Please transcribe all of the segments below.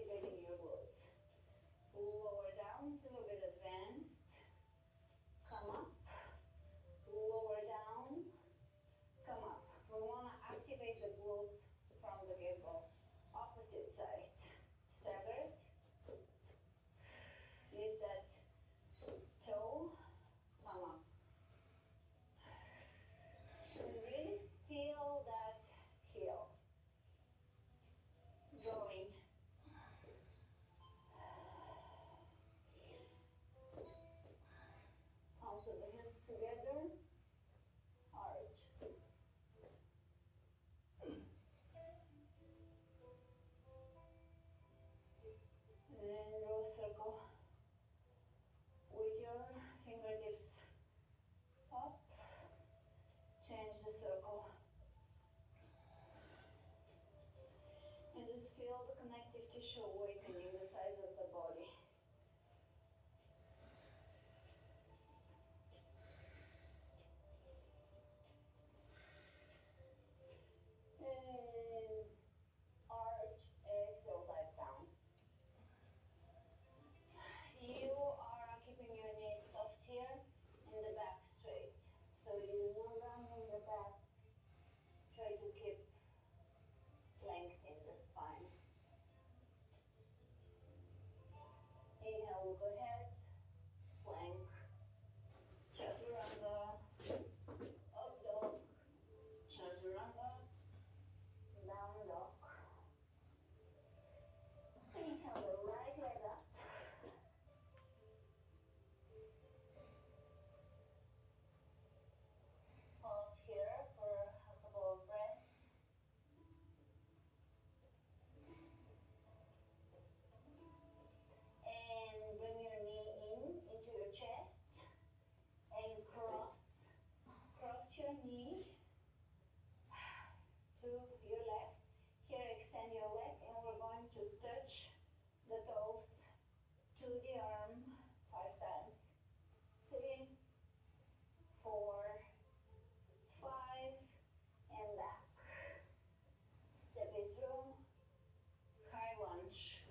activating your glutes. Lower down, it's a little bit advanced. Come up. Lower down. Come up. We want to activate the glutes from the get-go. Opposite side. Stagger it. Lift that toe. Come up. And really feel that heel. Going. Palms of the hands together. Arch. And then draw a circle with your fingertips up. Change the circle. And just feel the connective tissue awakening the sides of the body. And arch, exhale, dive down. You are keeping your knees soft here and the back straight. So you know rounding the back. Try to keep length in the spine. Inhale, look ahead, plank, chaturanga, up dog, chaturanga, down dog. Inhale the right leg up. Pause here for a couple of breaths. And bring your knee into your chest and cross your knee to your left. Here extend your leg and we're going to touch the toes to the arm 5 times. 3, 4, 5, and back. Step it through. High lunge.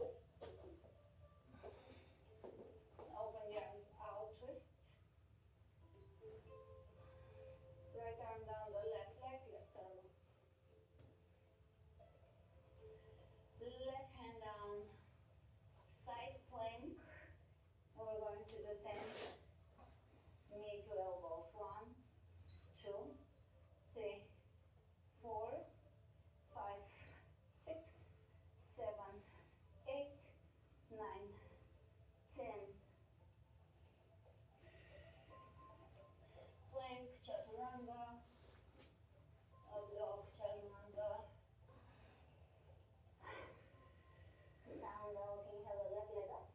Open the arms out, twist. Right arm down the left leg, left arm. Left hand down, side plank. We're going to do 10 knee to elbows. 1, 2, 3, 4, 5, 6, 7, 8, 9, 10. Plank, chaturanga, up dog, chaturanga. Down dog, inhale the left leg up.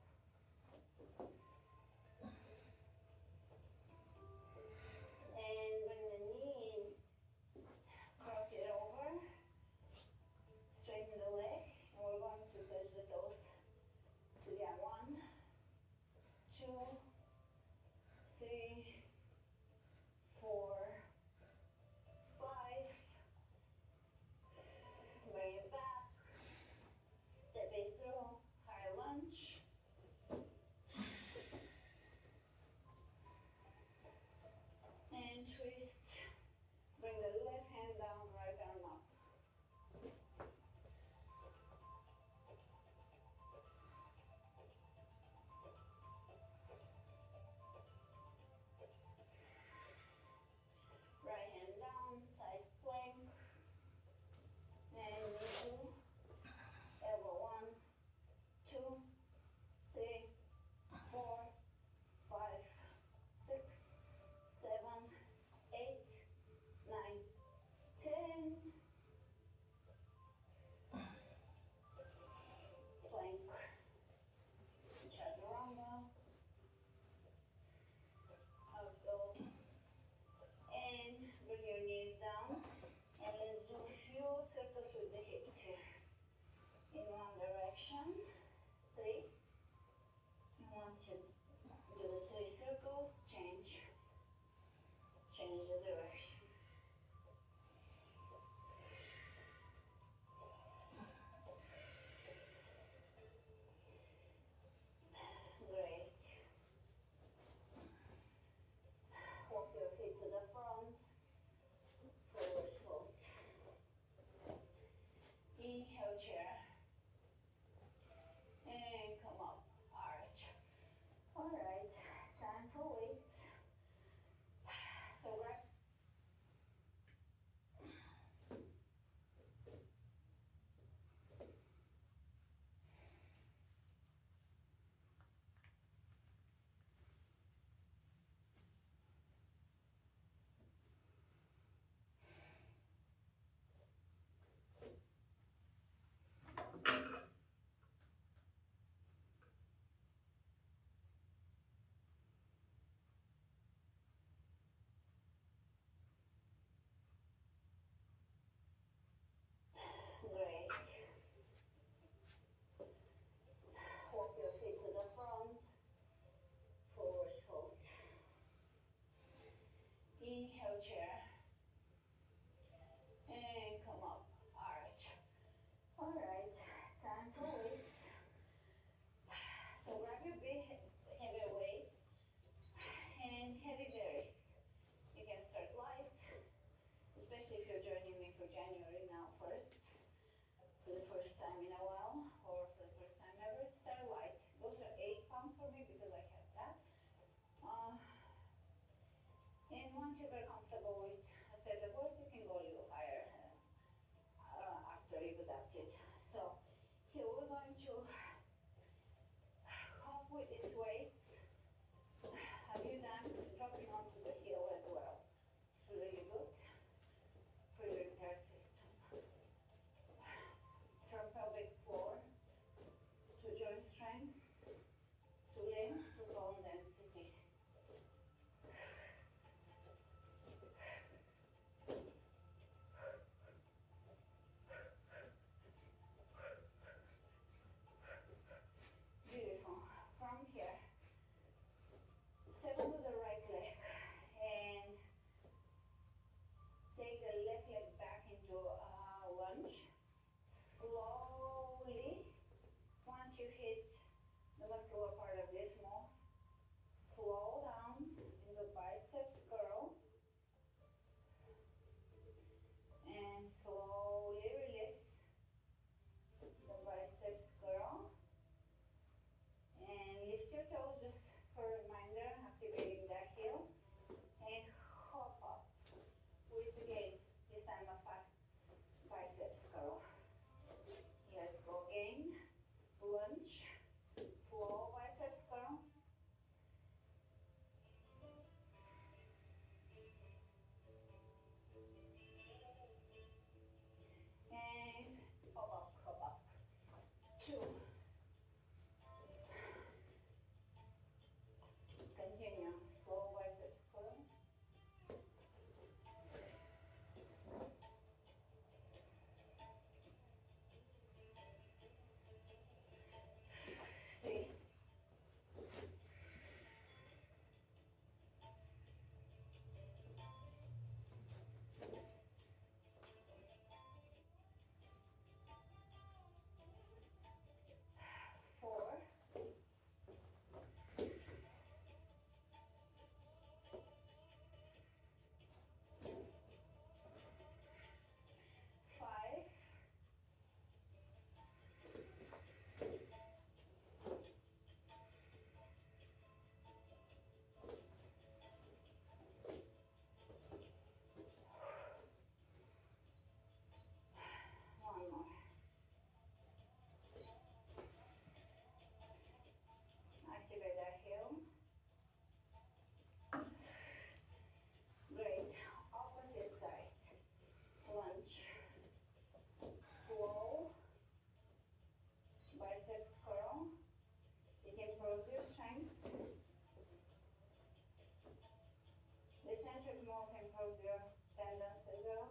improves your tendons as well.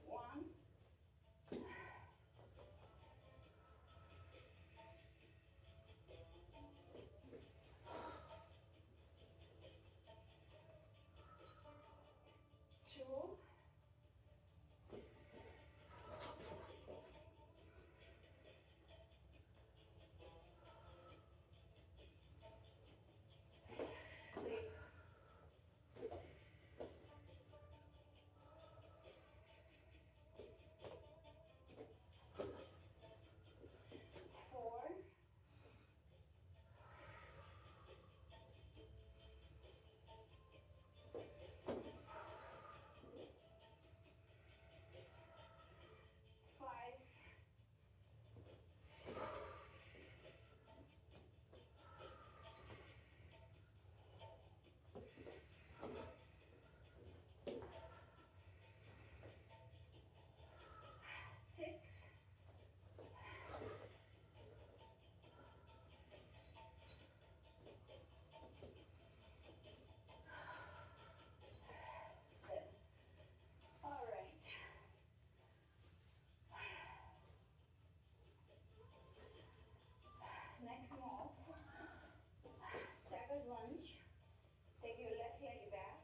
1, 2, 3, 4, 5, 6, 7. All right. Next move, staggered lunge. Take your left leg back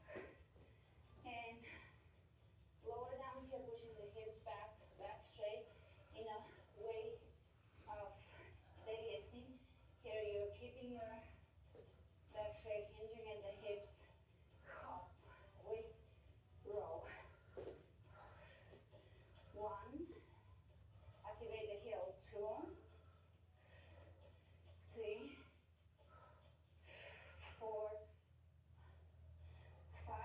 and lower down here, pushing the hips back, back straight in a way of deadlifting. Here you're keeping your back straight, hinging at the hips, up with row. 1, activate the heel. 2, 3, 4, 5,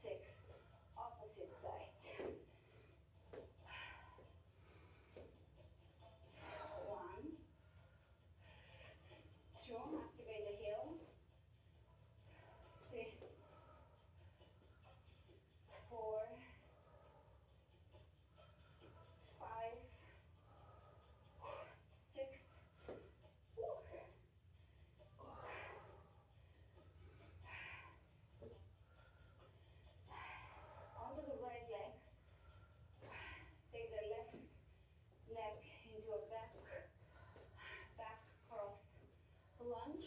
6. Opposite side. 1, 2, activate the heel. 3, 4, 5, 6. Onto the right leg. Take the left leg into a back cross lunge.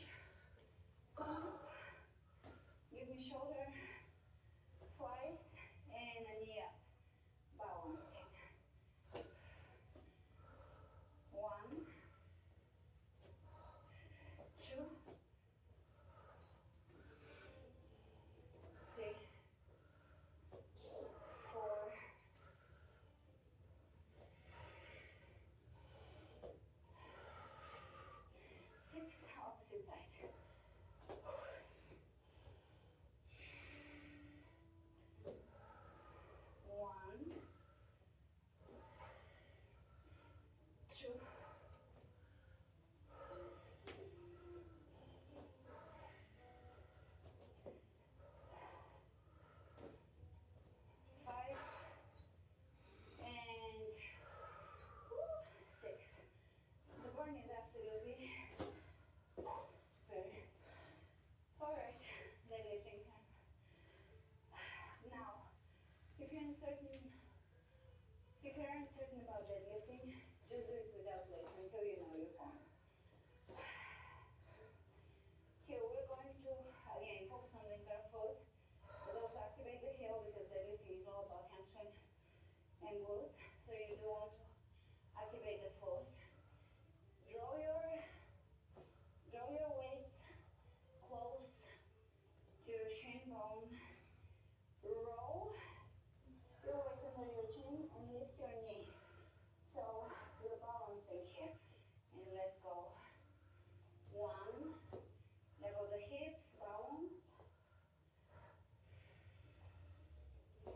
Give me shoulder twice and a knee up. Balancing. 1, 2, 3, 4, 6. Opposite side. 1, 2, 5, and 6. The burn is absolutely super. All right, deadlifting time. Now, if you're uncertain about deadlifting, just do it without weights until you know your form. Here we're going to, again, focus on the entire foot, but also activate the heel because deadlifting is all about hamstring and glutes. So you do want to activate the foot. Draw your weights close to your shin bone. Roll your weight under your chin and lift your knee. So we're balancing here. And let's go. 1, level the hips, balance. 2,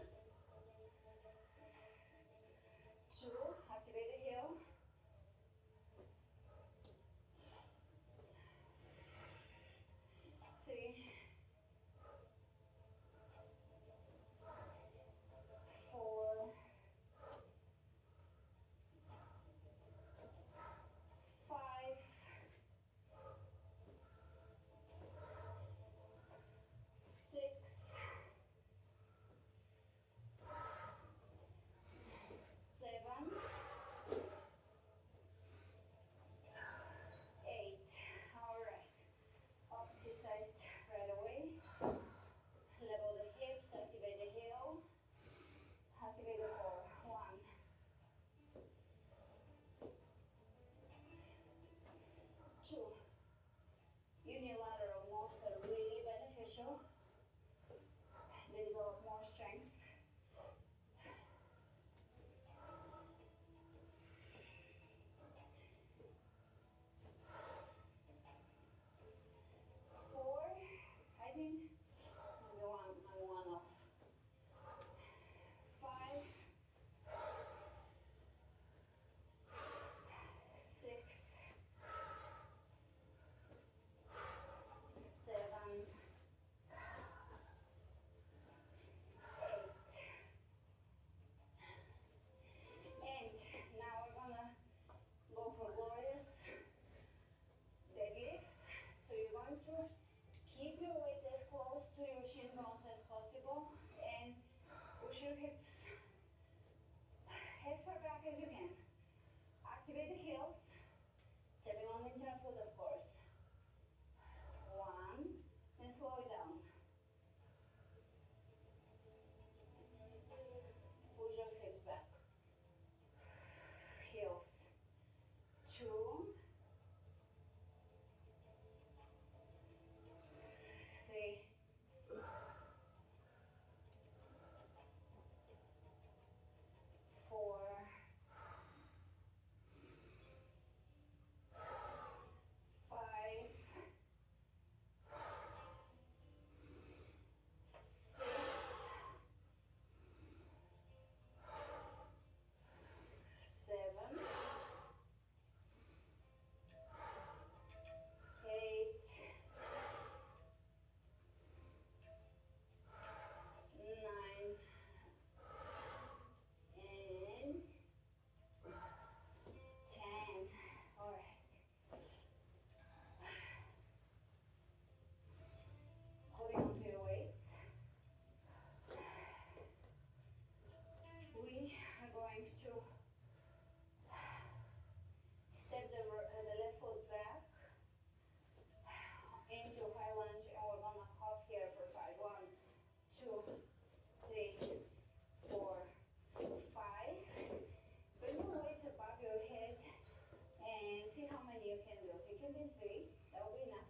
23, that will be enough.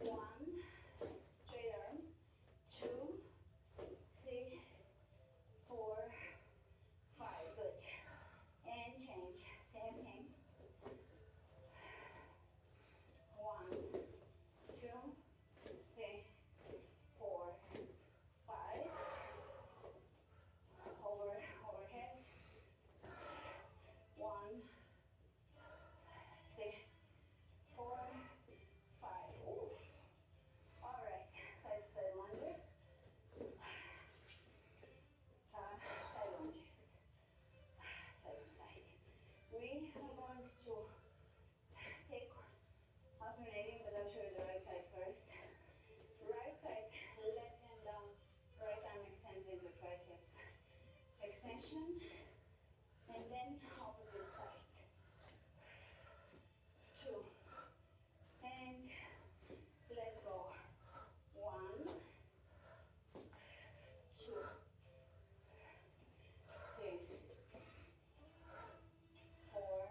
1, straight arms, 2, 3, 4, 5, good. And change, same thing. 1, 2, 3, 4, 5. Overhead. 1, 3, 4, 5. Ooh. All right, side to side lunges. Side lunges. Side to side. We are going to take alternating, but I'll show you the right side first. Right side, left hand down, right arm extends into triceps. Extension, and then opposite side. 2, and let's go. 1, 2, 3, 4,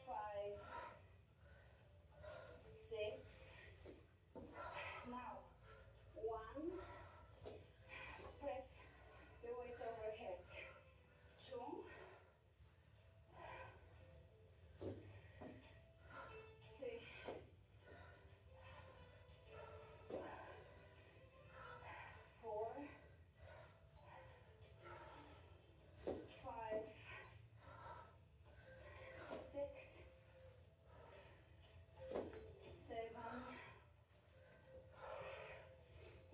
5, 6. Now, 1, press your weight overhead. 2, 3, 4, 5, 6, 7,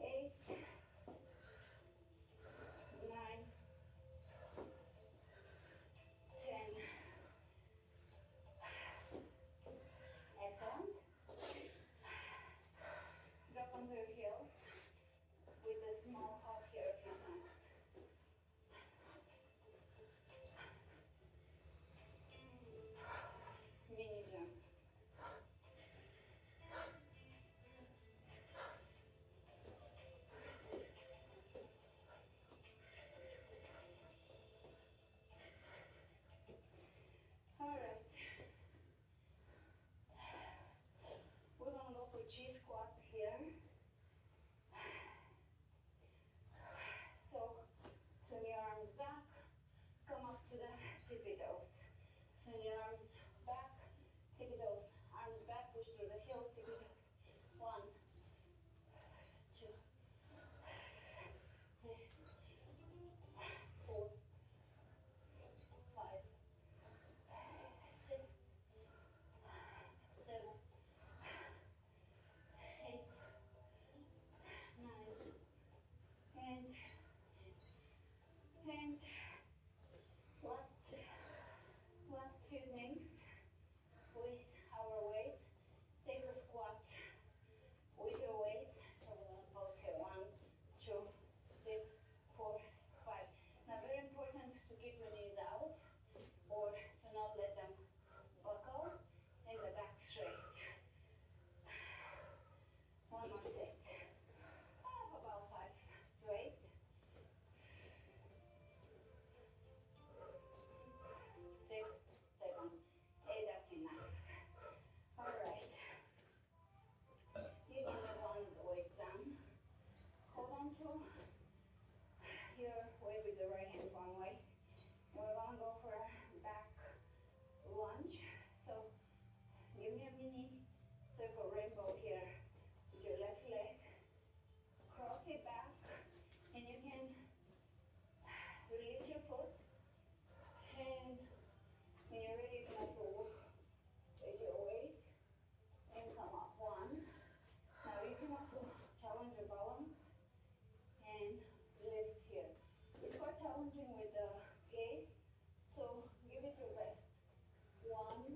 8, 9, 10. Excellent. Drop onto your heels with a small hop here a few times. Mini jumps. All right. We're gonna go for G squats here. So swing your arms back, come up to the tippy toes. Swing your arms back, tippy toes. Arms back, push through the heels, tippy toes. 1, 2, 3, 4, 5, 6, 7, 8, 9, and last few things with our weight. Take a squat with your weight. So we're gonna pause here. 1, 2, 3, 4, 5. Now very important to keep your knees out or to not let them buckle and the back straight. One more set. About 5 to 8. 6, 7, 8, that's enough. All right. You can let one of the weights down. Hold on to your weight with the right hand one way. We're gonna go for a back lunge. So give me a mini circle rainbow here with your left leg. Cross it back, and you can release your foot. And when you're ready, you can also raise your weight and come up. 1. Now you can also challenge your balance and lift here. It's quite challenging with the gaze, so give it your best. 1,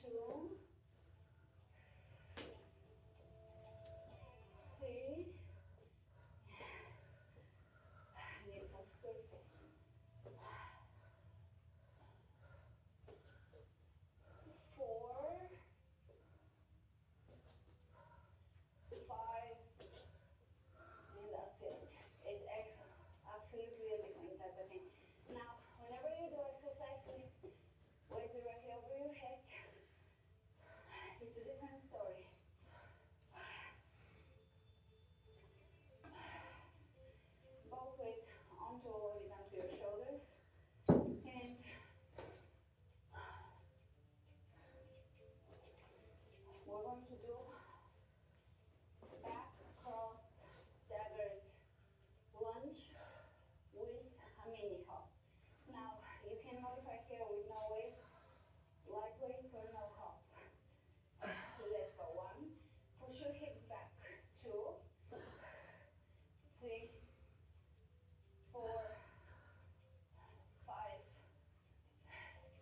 2, 3, need some surface. 4, 5, and that's it. It's excellent. Absolutely a different type of thing. Now, whenever you do exercise with weights directly over your head, it's a different story. Both weights onto or onto your shoulders, and we're going to do back cross staggered lunge with a mini hop. Now, you can modify here with no weights, light weights or no hop. Let's go. 1, push your hips back. 2, 3, 4, 5,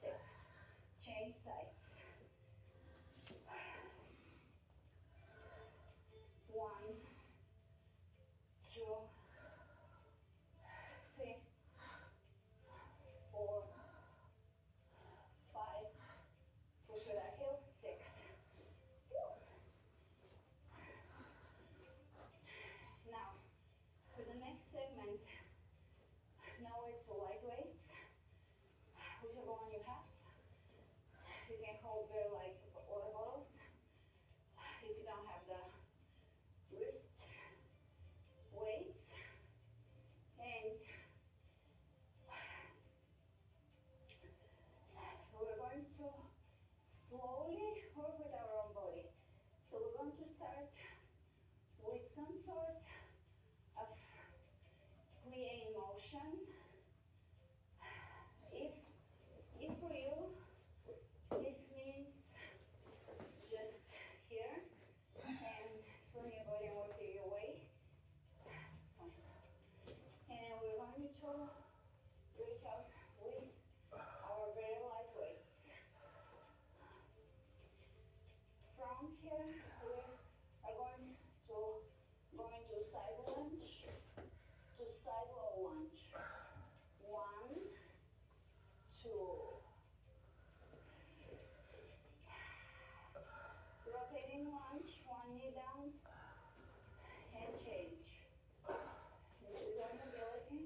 6. Change sides. 1, 2, 3, 4, 5. Push with that heel. 6. Now, for the next segment, no weights or light weights, whichever one you have. You can hold bare like water bottles. If you don't have the wrist weights, and we're going to slowly work with our own body. So we're going to start with some sort of plie motion. If for you this means just here and turn your body and work your way, it's fine. And we're going to reach out with our very light weights. From here, we are going to side lunge to side low lunge. 1, 2. Rotating lunge, 1 knee down and change. This is our mobility.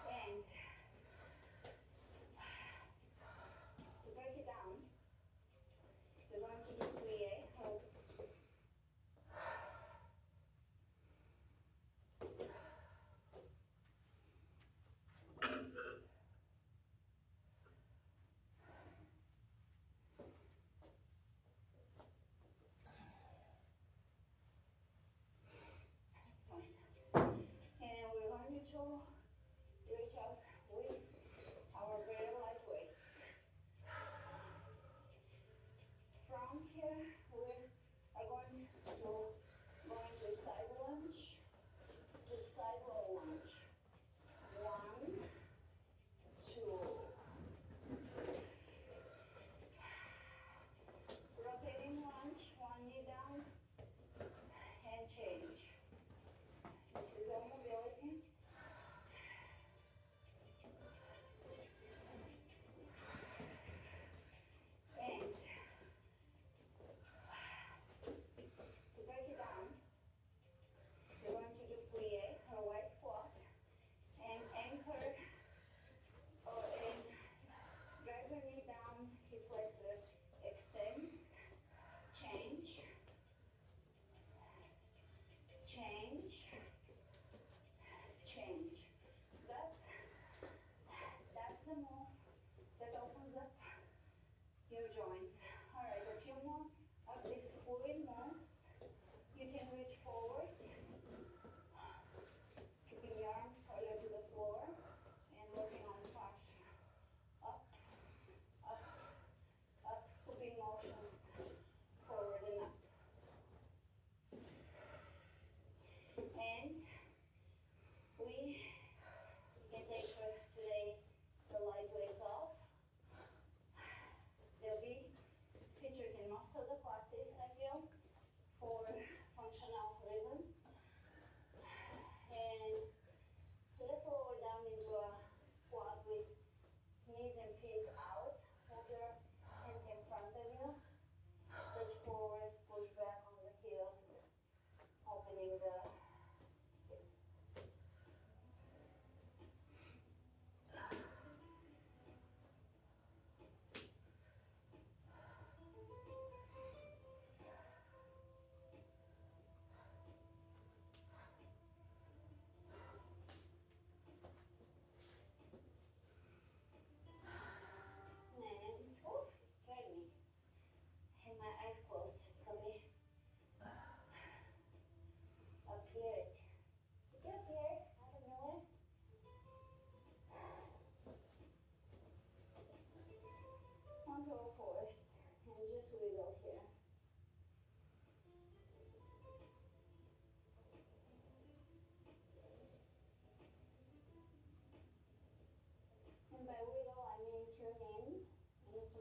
And to break it down, we're going to do plie. Hold. And we're going to reach out with our very light weights. From here, we are going to side lunge to side low lunge. 1, 2. Rotating lunge, 1 knee down and change. This is our mobility. And to break it down, we're going to do plie, or wide squat, and anchor or and drag your knee down, hip flexor extends, change, change, change. That's the move that opens up your joints. All right, a few more of these fluid moves. You can reach forward, keeping your arms parallel to the floor and working on fascia. Up, up, up, scooping motions forward and up. And we can take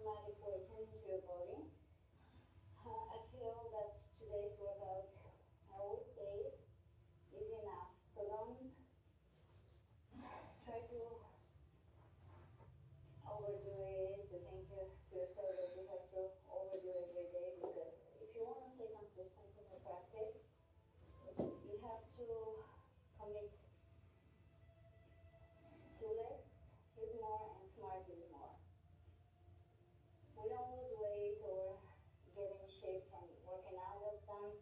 automatic way turning to your body. I feel that today's workout, I always say it, is enough. So don't try to overdo it, to think to yourself that you have to overdo it every day, because if you want to stay consistent in your practice, you have to commit to less is more and smart is more. We don't lose weight or get in shape from working out, that's done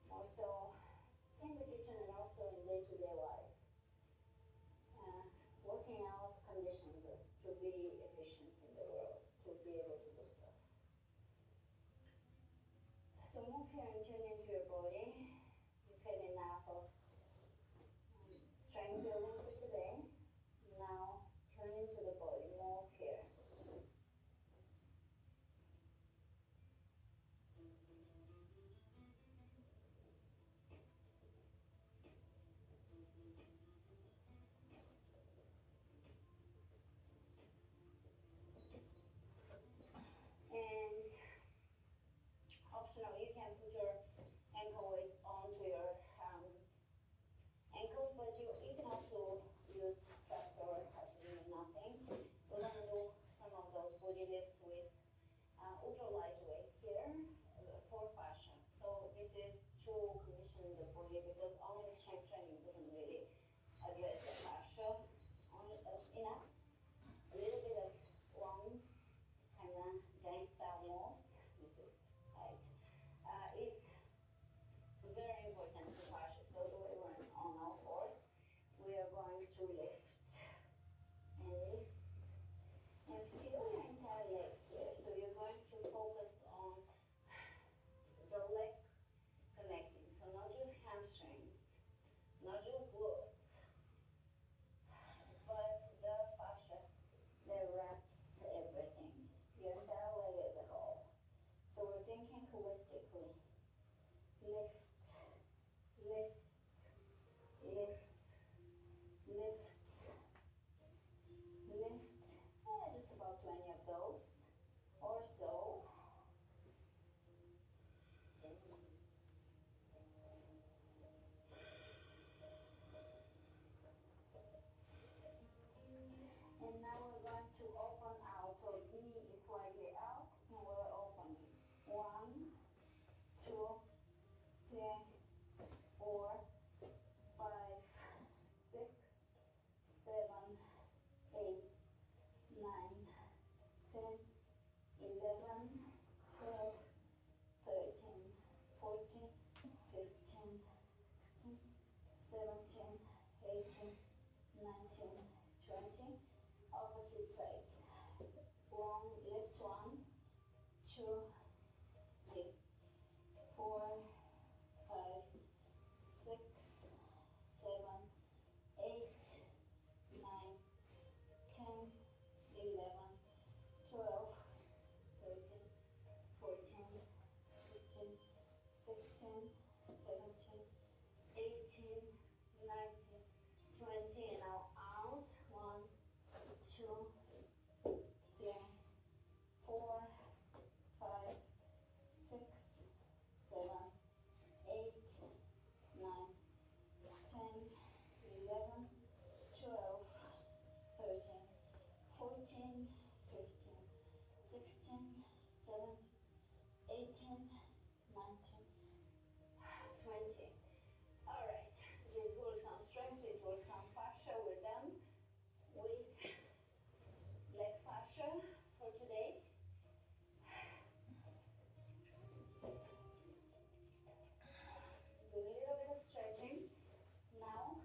more so in the kitchen and also in day-to-day life. Working out conditions us to be efficient in the world, to be able to do stuff. So move here and tune into your body. You've had enough of strength building for today. Now turn into the body, move here. And optional, you can put your ankle weights onto your ankles, but you can also use straps or absolutely nothing. We're going to do some of those body lifts with ultra lightweight here for fascia. So this is to condition the body, because only strength training doesn't really address the fascia. Only enough, a little bit of long kind of guide style moves. This is tight. It's very important to fascia. So the way we're on all fours, we are going to lift and lift and feel your entire leg here. So you're going to focus on the leg connecting. So not just hamstrings, not just glutes, but the fascia that wraps everything, your entire leg as a whole. So we're thinking holistically. Lift, lift, lift, lift, lift. Just about 20 of those or so. And now we're going to open out. So knee is slightly out and we're opening. 1, 2, 3, 4, 5, 6, 7, 8, 9, 10, 11, 12, 13, 14, 15, 16, 17, 18, 19, 20. Opposite side. Long lifts 1, 2, 3, 4, 5, 6, 7, 8, 9, 10, 11, 12, 13, 14, 15, 16, 17, 18, 19, 20. And now out. 1, 2, 3, 4, 5, 6, 7, 8, 9, 10, 11, 12, 13, 14, 15, 16, 17, 18, 19, 20. All right, this works on strength, it works on fascia. We're done with leg fascia for today. Do a little bit of stretching now.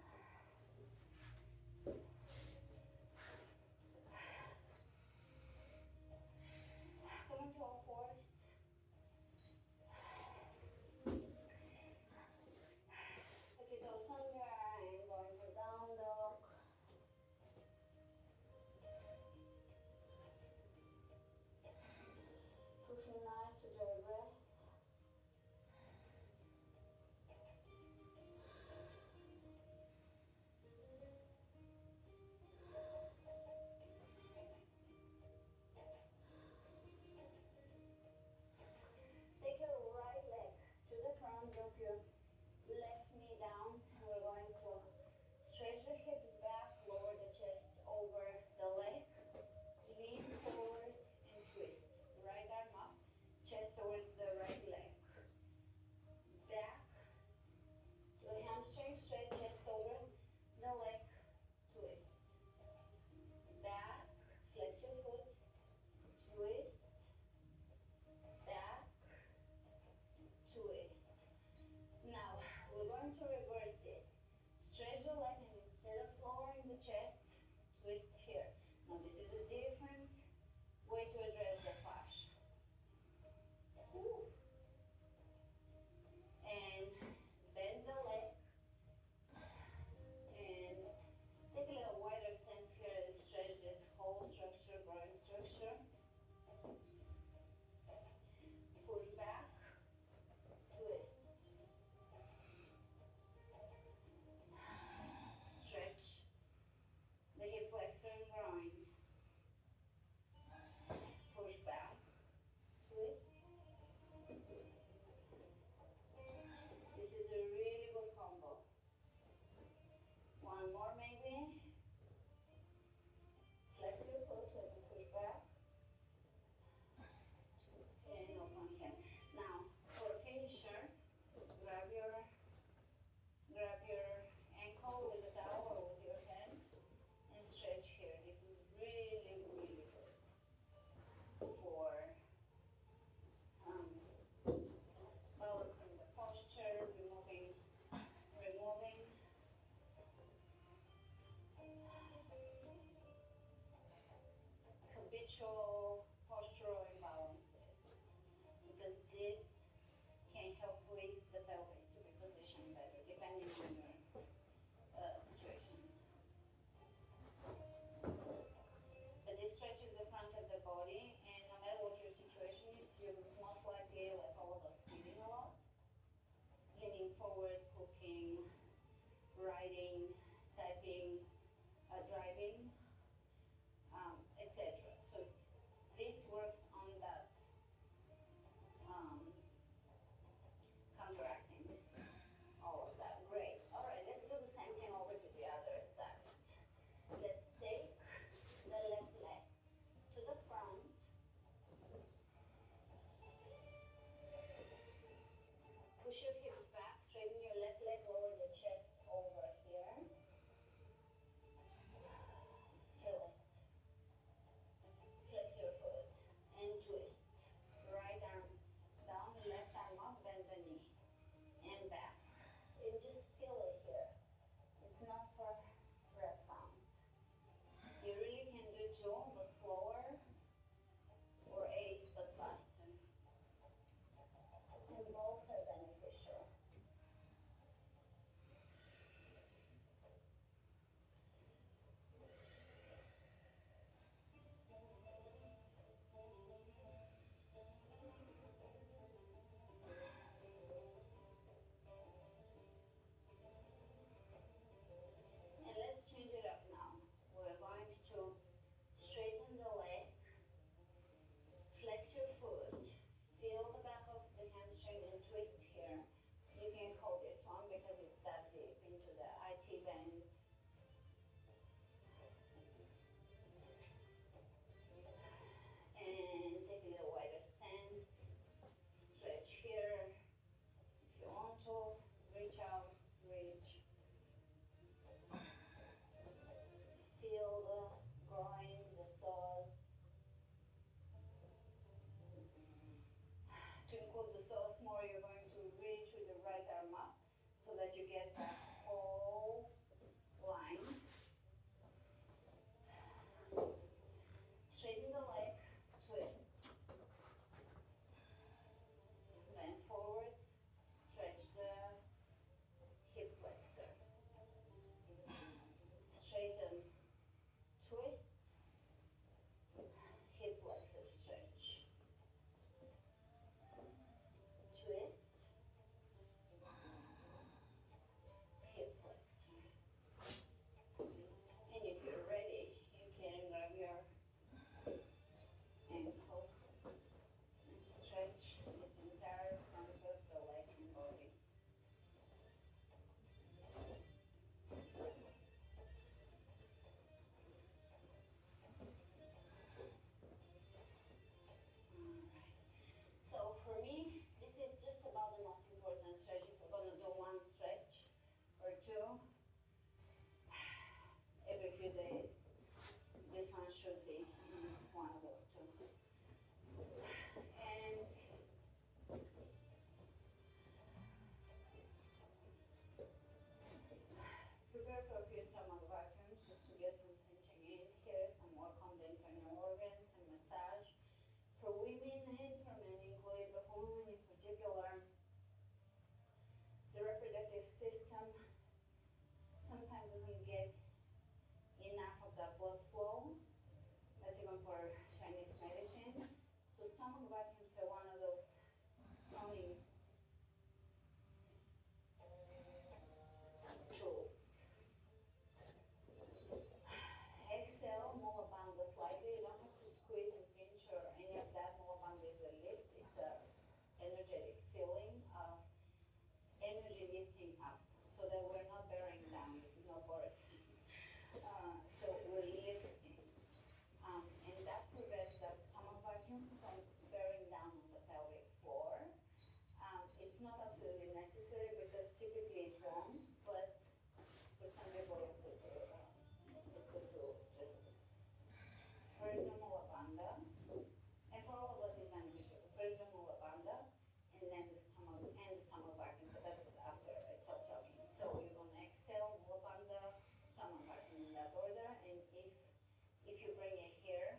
habitual postural imbalances, because this can help with the pelvis to be positioned better depending on your situation. But this stretches the front of the body, and no matter what your situation is, you're most likely, like all of us, sitting a lot, leaning forward, cooking, writing, typing, driving, etc. So this works on that counteracting all of that. Great. All right, let's do the same thing over to the other side. Let's take the left leg to the front. Push your hips back, straighten your left leg, lower the chest over here. Feel it. Flex your foot and twist. Right arm down, left arm up, bend the knee and back. And just feel it here. It's not for rep count. You really can do 2, but slower, or 8, but faster. And both are beneficial. And let's change it up now. We're going to straighten the leg, flex your foot, feel the back of the hamstring and twist here. You can hold this one because it's that deep into the IT bend. And taking a wider stance, stretch here. If you want to, reach out, reach. Feel the groin, the psoas. To include the psoas more, you're going to reach with the right arm up so that you get that whole line. Straighten the leg, twist. Bend forward, stretch the hip flexor. Straighten, twist, hip flexor stretch. Twist, hip flexor. And if you're ready, you can grab your ankle and stretch this entire front of the leg and body. So for me, this is just about the most important stretch. If we're going to do one stretch or 2 every few days, this one should be one of those 2. And prepare for a few stomach vacuums just to get some cinching in here, some work on the internal organs, some massage. For women and for men included, but for women in particular, the reproductive system sometimes doesn't get enough of that blood flow. That's even for Chinese medicine. So stomach vacuums are one of those toning tools. Exhale, mula bandha slightly. You don't have to squeeze and pinch or any of that. Mula bandha is a lift. It's a energetic feeling of energy lifting up, so that we're not bearing down. This is not work. So we're lifting, and that prevents that stomach vacuum from bearing down on the pelvic floor. It's not absolutely necessary because typically it won't, but for some people it's good to just first the mula bandha, and for all of us it's beneficial. First the mula bandha, and then the stomach vacuum. But that's after I stop talking. So you're gonna exhale, mula bandha, stomach vacuum in that order, and if you bring it here,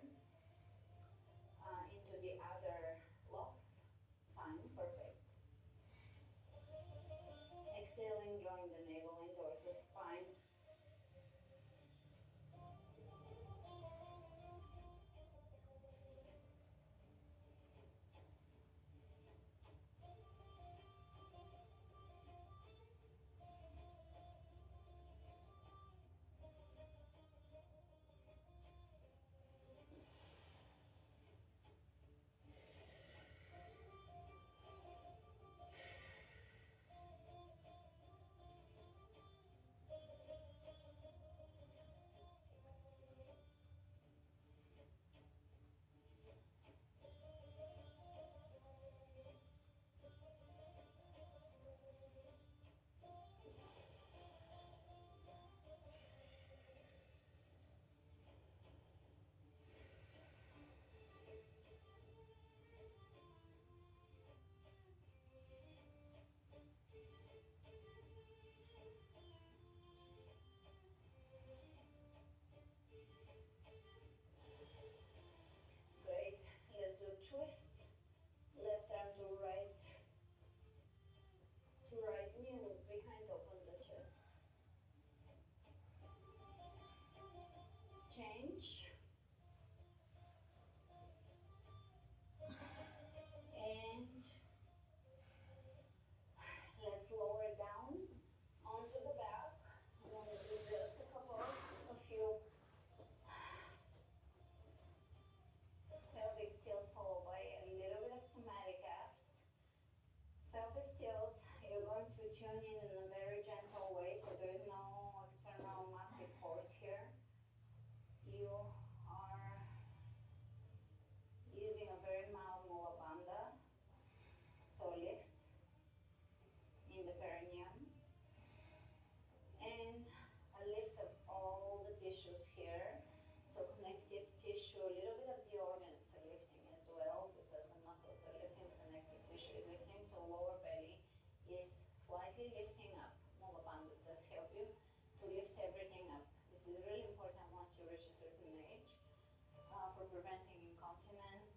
for preventing incontinence,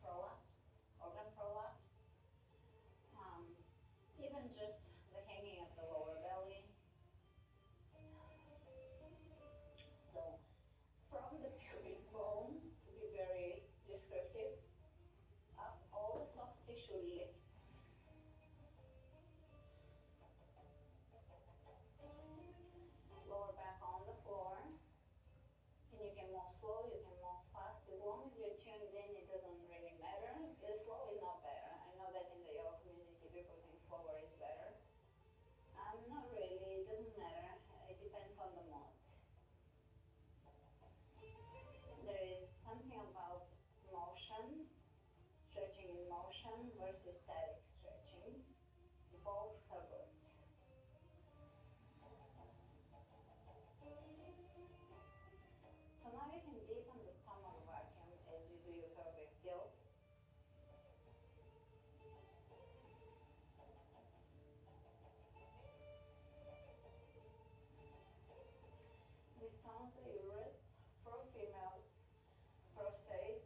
prolapse, organ prolapse, even just the hanging of the lower belly. So from the pubic bone, to be very descriptive, up all the soft tissue lifts. Lower back on the floor, and you can move slow, you can move fast. As long as you're tuned in, it doesn't really matter. Slow is not better. I know that in the yoga community, people think slower is better. Not really, it doesn't matter. It depends on the mood. There is something about motion, stretching in motion versus static stretching. Both are good. So now you can deepen the stomach vacuum as you do your pelvic tilt. This tones the uterus for females, prostate,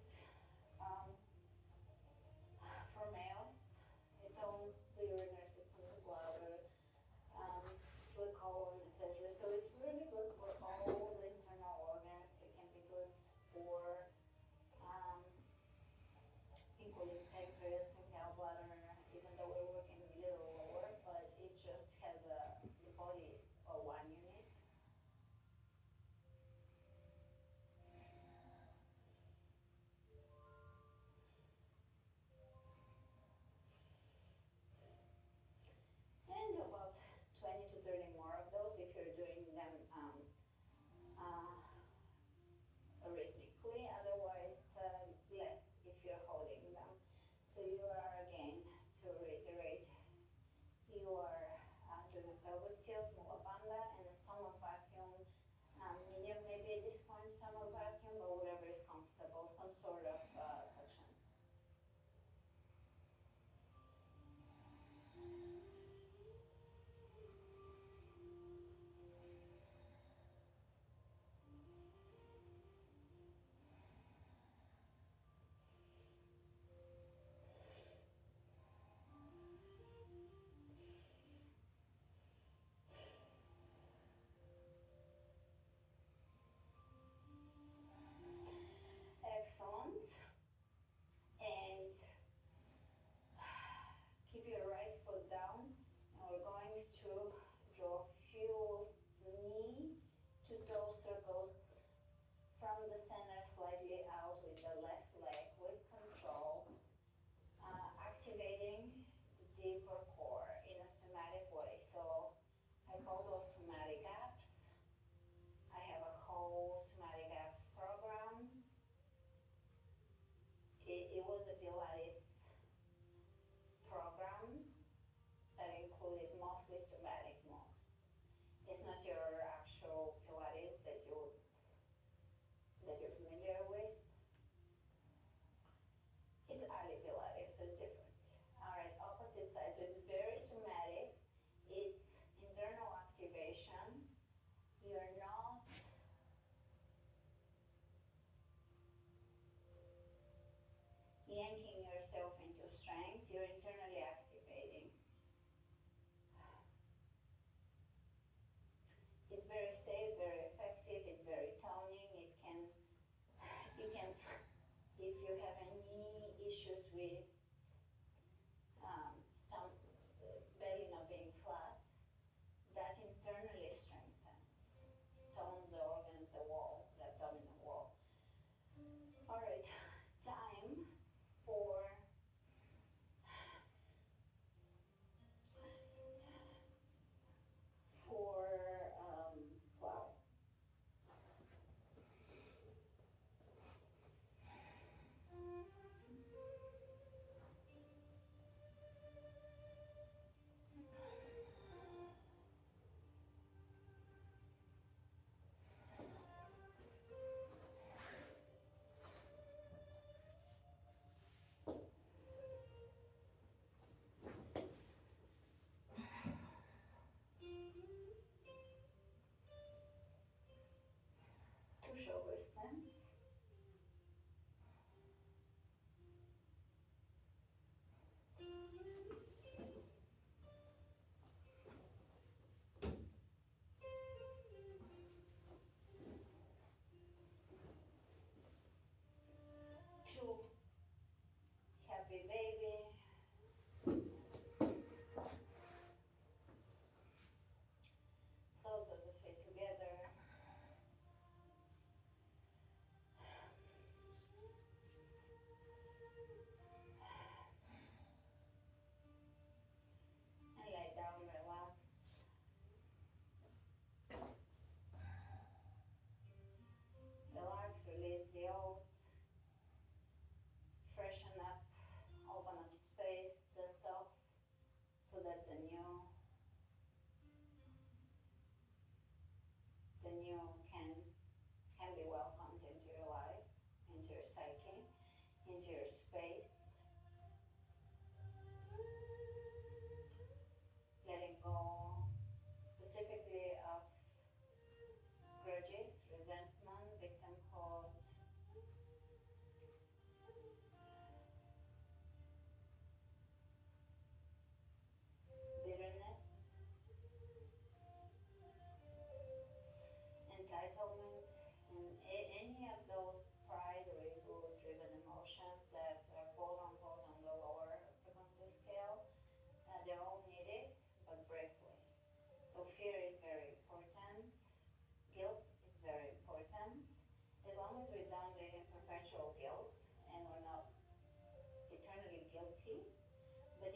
for males. It tones the urinary system, the bladder, the colon, etc. So it really goes for all the internal organs. It can be good for including pancreas and gallbladder, even though we're working a little lower, but it just has the body is one unit. And about 20 to 30 more of those if you're doing them rhythmically, otherwise less if you're holding them. So you are, again, to reiterate, you are doing a pelvic tilt, mula bandha, and a stomach vacuum, medium maybe at this point stomach vacuum, or whatever is comfortable, some sort of suction. Excellent. And keep your right foot down. And we're going to draw few knee to toe circles from the center slightly out with the left leg with control, activating the deeper core in a somatic way. So I call those somatic apps. I have a whole somatic apps program. It was a Pilates program that included mostly somatic moves. It's not your actual Pilates that you're familiar with. It's AliK Pilates, so it's different. All right, opposite side. So it's very somatic. It's internal activation. You're not yanking yourself into strength, you're internally activating. It's very safe, very effective, it's very toning. You can, if you have any issues with belly not being flat, that internally strengthens, tones the organs, the wall, the abdominal wall. All right, time for wow.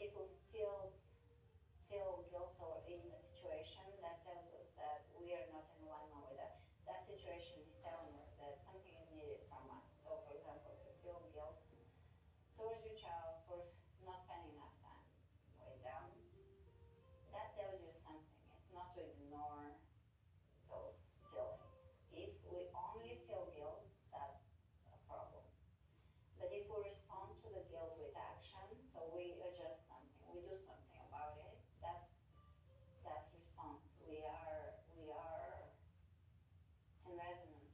if we feel guilt or in the situation, that tells us that we are not in alignment with that. That situation is telling us that something is needed from us. So, for example, if you feel guilt towards your child for not spending enough time with them, that tells you something. It's not to ignore those feelings. If we only feel guilt, that's a problem. But if we respond to the guilt with action, so we adjust something, we do something about it, that's response. We are in resonance.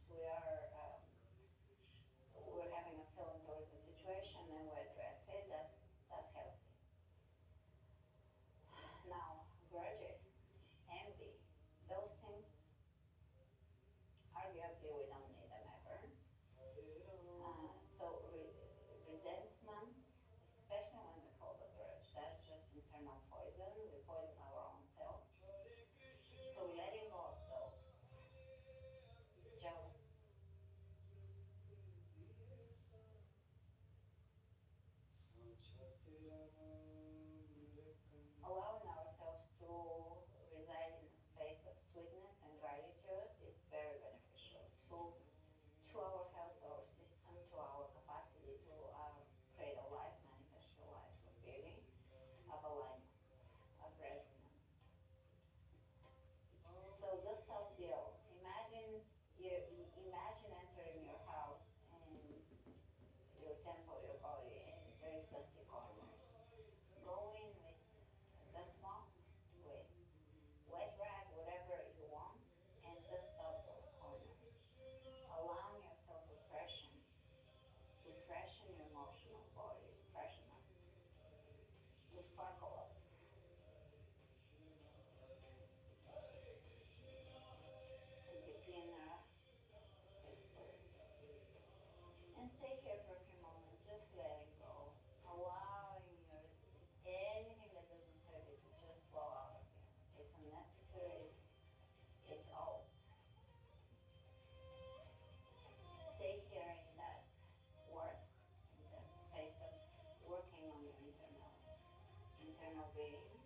We're having a feeling towards the situation and we address it. That's healthy. Now, grudges, envy, those things, arguably we don't need them ever. Resentment, especially when we hold a grudge, that's just internal poison. We poison our own selves. So letting go of those. Jealousy. Allowing ourselves to reside in a space of sweetness and gratitude is very beneficial to our health, our system, to our capacity to create a life, manifest a life of beauty, of alignment, of resonance. So the stop guilt. Imagine entering your house and your temple, your body, and there is dusty corners. Go in with dust mop, with wet rag, whatever you want, and dust up those corners. Allowing yourself to freshen your emotional body, to freshen up, to sparkle up, to be cleaner, crisper. And stay here for a few moments, just letting go, allowing anything that doesn't serve you to just flow out of you. It's unnecessary, it's old. Stay here in that work, in that space of working on your internal being.